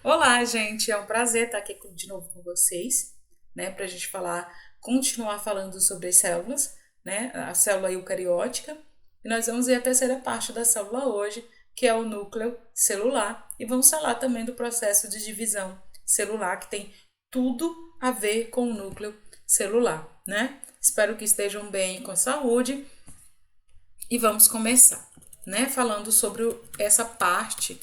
Olá, gente, é um prazer estar aqui de novo com vocês, né, para a gente continuar falando sobre as células, né, a célula eucariótica, e nós vamos ver a terceira parte da célula hoje, que é o núcleo celular, e vamos falar também do processo de divisão celular, que tem tudo a ver com o núcleo celular, né? Espero que estejam bem com saúde e vamos começar, né, falando sobre essa parte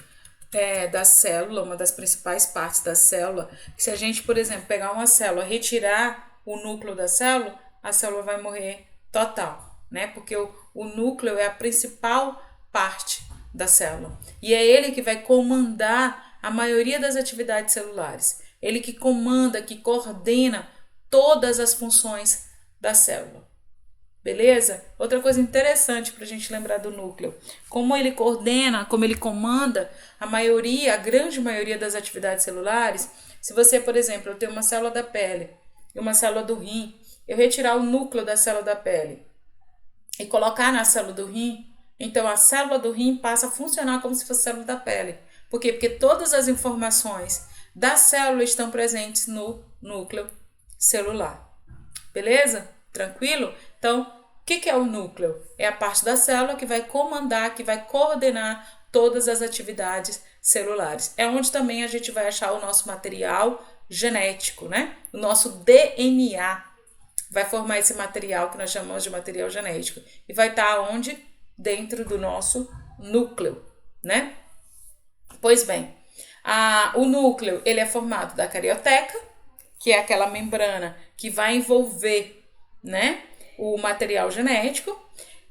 da célula, uma das principais partes da célula, que se a gente, por exemplo, pegar uma célula, retirar o núcleo da célula, a célula vai morrer total, né? Porque o núcleo é a principal parte da célula. E é ele que vai comandar a maioria das atividades celulares. Ele que comanda, que coordena todas as funções da célula. Beleza? Outra coisa interessante para a gente lembrar do núcleo, como ele coordena, como ele comanda a grande maioria das atividades celulares. Se você, por exemplo, eu tenho uma célula da pele e uma célula do rim, eu retirar o núcleo da célula da pele e colocar na célula do rim, então a célula do rim passa a funcionar como se fosse célula da pele. Por quê? Porque todas as informações da célula estão presentes no núcleo celular. Beleza? Tranquilo? Então, o que é o núcleo? É a parte da célula que vai comandar, que vai coordenar todas as atividades celulares. É onde também a gente vai achar o nosso material genético, né? O nosso DNA vai formar esse material que nós chamamos de material genético. E vai estar onde? Dentro do nosso núcleo, né? Pois bem, o núcleo ele é formado da carioteca, que é aquela membrana que vai envolver, né, o material genético.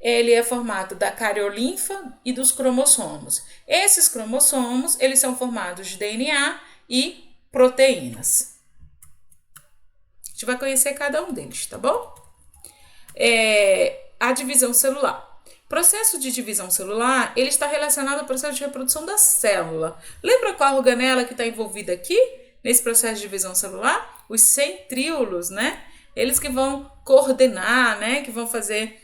Ele é formado da cariolinfa e dos cromossomos. Esses cromossomos, eles são formados de DNA e proteínas. A gente vai conhecer cada um deles, tá bom? A divisão celular. O processo de divisão celular, ele está relacionado ao processo de reprodução da célula. Lembra qual a organela que está envolvida aqui, nesse processo de divisão celular? Os centríolos, né? Eles que vão coordenar, né? Que vão fazer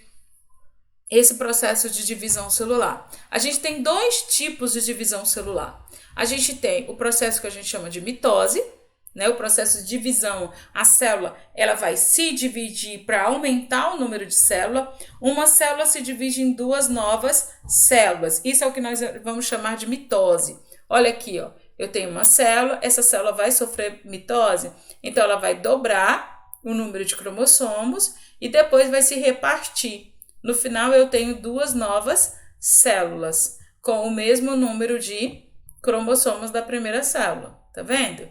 esse processo de divisão celular. A gente tem dois tipos de divisão celular. A gente tem o processo que a gente chama de mitose, né, o processo de divisão, a célula ela vai se dividir para aumentar o número de células. Uma célula se divide em duas novas células. Isso é o que nós vamos chamar de mitose. Olha aqui, ó, eu tenho uma célula, essa célula vai sofrer mitose, então ela vai dobrar o número de cromossomos e depois vai se repartir. No final eu tenho duas novas células com o mesmo número de cromossomos da primeira célula. Tá vendo?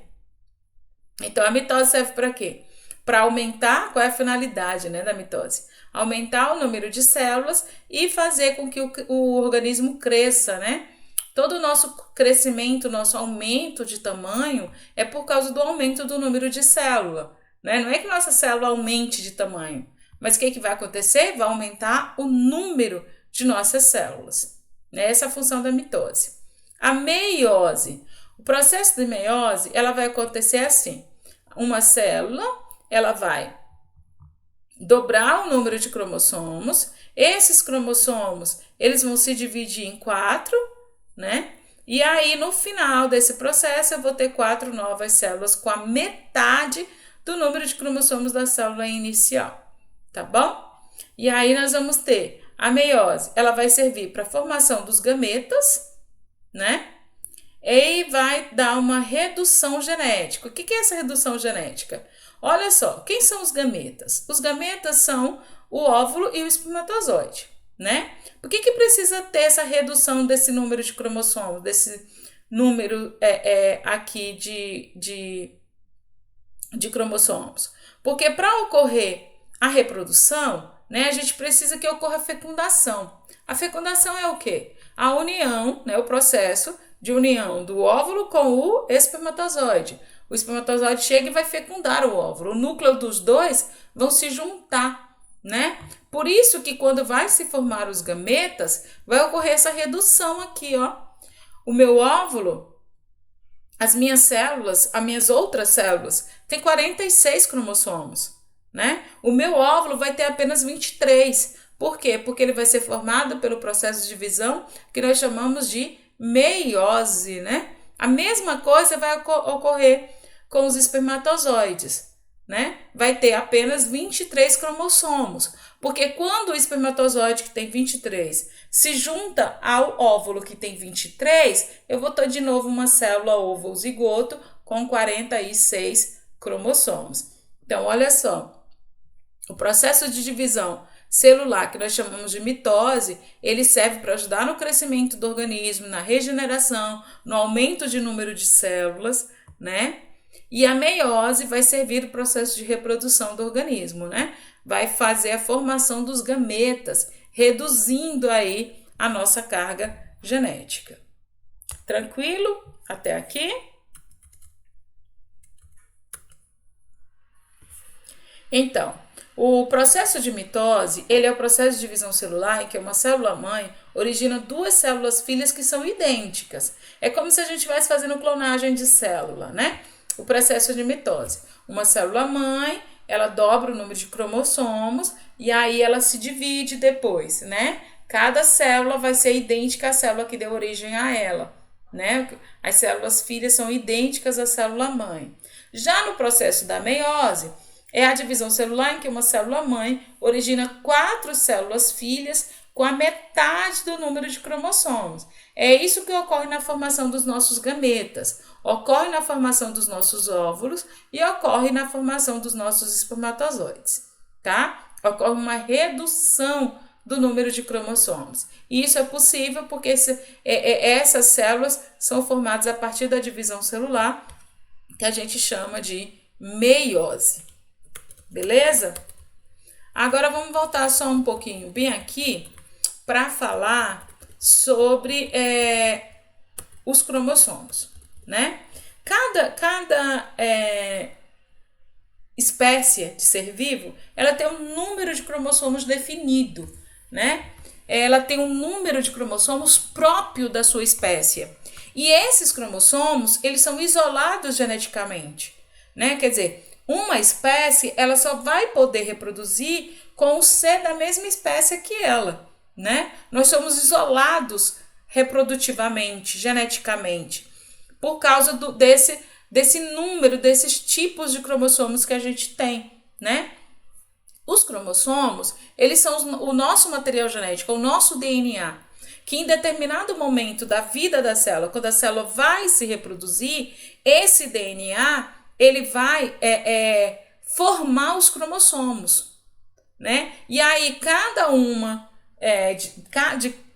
Então, a mitose serve para quê? Para aumentar, qual é a finalidade, né, da mitose? Aumentar o número de células e fazer com que o organismo cresça, né? Todo o nosso crescimento, nosso aumento de tamanho é por causa do aumento do número de célula, né? Não é que nossa célula aumente de tamanho, mas o que vai acontecer? Vai aumentar o número de nossas células, né? Essa é a função da mitose. A meiose. O processo de meiose, ela vai acontecer assim. Uma célula, ela vai dobrar o número de cromossomos. Esses cromossomos, eles vão se dividir em 4, né? E aí, no final desse processo, eu vou ter 4 novas células com a metade do número de cromossomos da célula inicial, tá bom? E aí, nós vamos ter a meiose, ela vai servir para a formação dos gametas, né? E vai dar uma redução genética. O que é essa redução genética? Olha só, quem são os gametas? Os gametas são o óvulo e o espermatozoide, né? Por que precisa ter essa redução desse número de cromossomos, desse número aqui de cromossomos? Porque para ocorrer a reprodução, né, a gente precisa que ocorra a fecundação. A fecundação é o quê? A união, né, o processo de união do óvulo com o espermatozoide. O espermatozoide chega e vai fecundar o óvulo. O núcleo dos dois vão se juntar, né? Por isso que quando vai se formar os gametas, vai ocorrer essa redução aqui, ó. O meu óvulo, as minhas células, as minhas outras células, tem 46 cromossomos, né? O meu óvulo vai ter apenas 23. Por quê? Porque ele vai ser formado pelo processo de divisão que nós chamamos de meiose, né? A mesma coisa vai ocorrer com os espermatozoides, né? Vai ter apenas 23 cromossomos, porque quando o espermatozoide que tem 23 se junta ao óvulo que tem 23, eu vou ter de novo uma célula ovo ou zigoto com 46 cromossomos. Então, olha só, o processo de divisão celular, que nós chamamos de mitose, ele serve para ajudar no crescimento do organismo, na regeneração, no aumento de número de células, né? E a meiose vai servir o processo de reprodução do organismo, né? Vai fazer a formação dos gametas, reduzindo aí a nossa carga genética. Tranquilo? Até aqui? Então, o processo de mitose, ele é o processo de divisão celular em que uma célula-mãe origina duas células filhas que são idênticas. É como se a gente estivesse fazendo clonagem de célula, né? O processo de mitose. Uma célula-mãe, ela dobra o número de cromossomos e aí ela se divide depois, né? Cada célula vai ser idêntica à célula que deu origem a ela, né? As células filhas são idênticas à célula-mãe. Já no processo da meiose, é a divisão celular em que uma célula-mãe origina 4 células filhas com a metade do número de cromossomos. É isso que ocorre na formação dos nossos gametas, ocorre na formação dos nossos óvulos e ocorre na formação dos nossos espermatozoides, tá? Ocorre uma redução do número de cromossomos. E isso é possível porque essas células são formadas a partir da divisão celular, que a gente chama de meiose. Beleza? Agora vamos voltar só um pouquinho bem aqui para falar sobre os cromossomos, né? Cada espécie de ser vivo, ela tem um número de cromossomos definido, né? Ela tem um número de cromossomos próprio da sua espécie. E esses cromossomos, eles são isolados geneticamente, né? Quer dizer, uma espécie, ela só vai poder reproduzir com o ser da mesma espécie que ela, né? Nós somos isolados reprodutivamente, geneticamente, por causa desse número, desses tipos de cromossomos que a gente tem, né? Os cromossomos, eles são o nosso material genético, o nosso DNA, que em determinado momento da vida da célula, quando a célula vai se reproduzir, esse DNA ele vai formar os cromossomos, né? E aí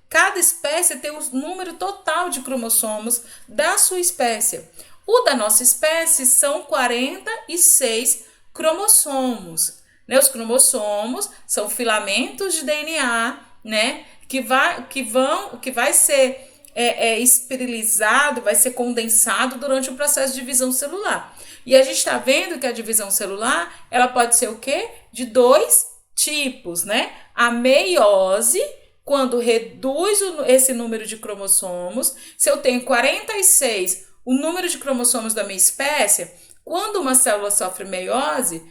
cada espécie tem o número total de cromossomos da sua espécie. O da nossa espécie são 46 cromossomos, né? Os cromossomos são filamentos de DNA, né? Que vai ser esterilizado, vai ser condensado durante o processo de divisão celular. E a gente está vendo que a divisão celular, ela pode ser o quê? De 2 tipos, né? A meiose, quando reduz esse número de cromossomos. Se eu tenho 46, o número de cromossomos da minha espécie, quando uma célula sofre meiose,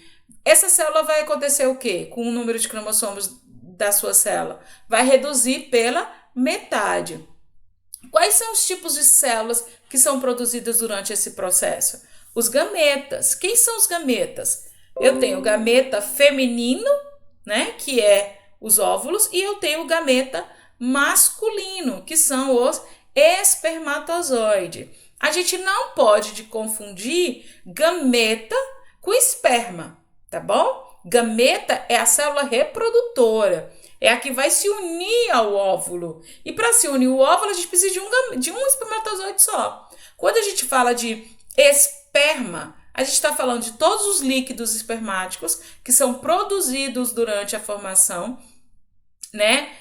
essa célula vai acontecer o quê? Com o número de cromossomos da sua célula? Vai reduzir pela metade. Quais são os tipos de células que são produzidas durante esse processo? Os gametas. Quem são os gametas? Eu tenho o gameta feminino, né, que é os óvulos, e eu tenho o gameta masculino, que são os espermatozoides. A gente não pode confundir gameta com esperma, tá bom? Gameta é a célula reprodutora, é a que vai se unir ao óvulo. E para se unir ao óvulo, a gente precisa de um espermatozoide só. Quando a gente fala de esperma, a gente está falando de todos os líquidos espermáticos que são produzidos durante a formação, né,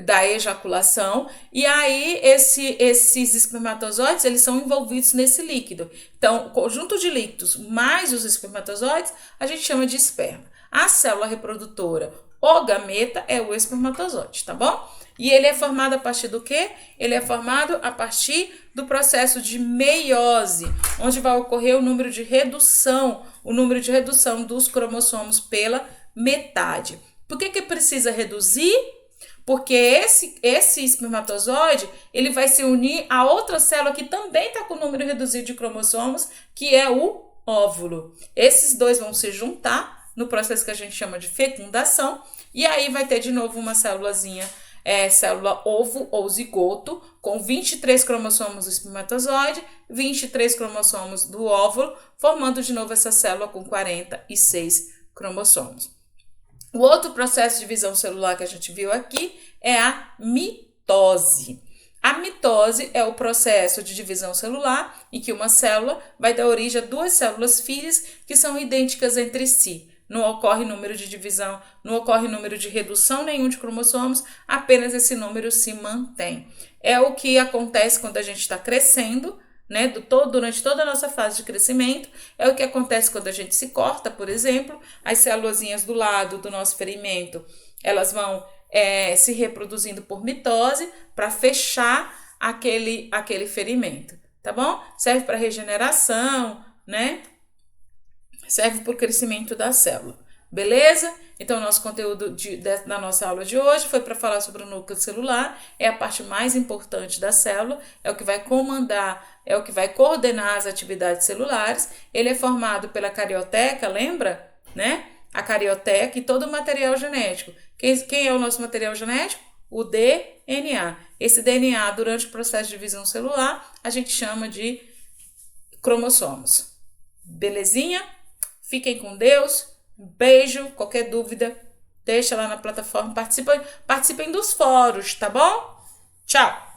da ejaculação, e aí esses espermatozoides, eles são envolvidos nesse líquido. Então, o conjunto de líquidos mais os espermatozoides, a gente chama de esperma. A célula reprodutora, o gameta, é o espermatozoide, tá bom? E ele é formado a partir do quê? Ele é formado a partir do processo de meiose, onde vai ocorrer o número de redução dos cromossomos pela metade. Por que precisa reduzir? Porque esse espermatozoide, ele vai se unir a outra célula que também está com o número reduzido de cromossomos, que é o óvulo. Esses dois vão se juntar no processo que a gente chama de fecundação, e aí vai ter de novo uma célulazinha, célula ovo ou zigoto, com 23 cromossomos do espermatozoide, 23 cromossomos do óvulo, formando de novo essa célula com 46 cromossomos. O outro processo de divisão celular que a gente viu aqui é a mitose. A mitose é o processo de divisão celular em que uma célula vai dar origem a duas células filhas que são idênticas entre si. Não ocorre número de divisão, não ocorre número de redução nenhum de cromossomos, apenas esse número se mantém. É o que acontece quando a gente está crescendo, né, durante toda a nossa fase de crescimento, é o que acontece quando a gente se corta, por exemplo, as células do lado do nosso ferimento, elas vão se reproduzindo por mitose para fechar aquele ferimento, tá bom? Serve para regeneração, né? Serve para o crescimento da célula, beleza? Então, nosso conteúdo da nossa aula de hoje foi para falar sobre o núcleo celular, é a parte mais importante da célula, é o que vai comandar, é o que vai coordenar as atividades celulares. Ele é formado pela carioteca, lembra? Né? A carioteca e todo o material genético. Quem é o nosso material genético? O DNA. Esse DNA, durante o processo de divisão celular, a gente chama de cromossomos. Belezinha? Fiquem com Deus, um beijo, qualquer dúvida, deixa lá na plataforma, participem dos fóruns, tá bom? Tchau!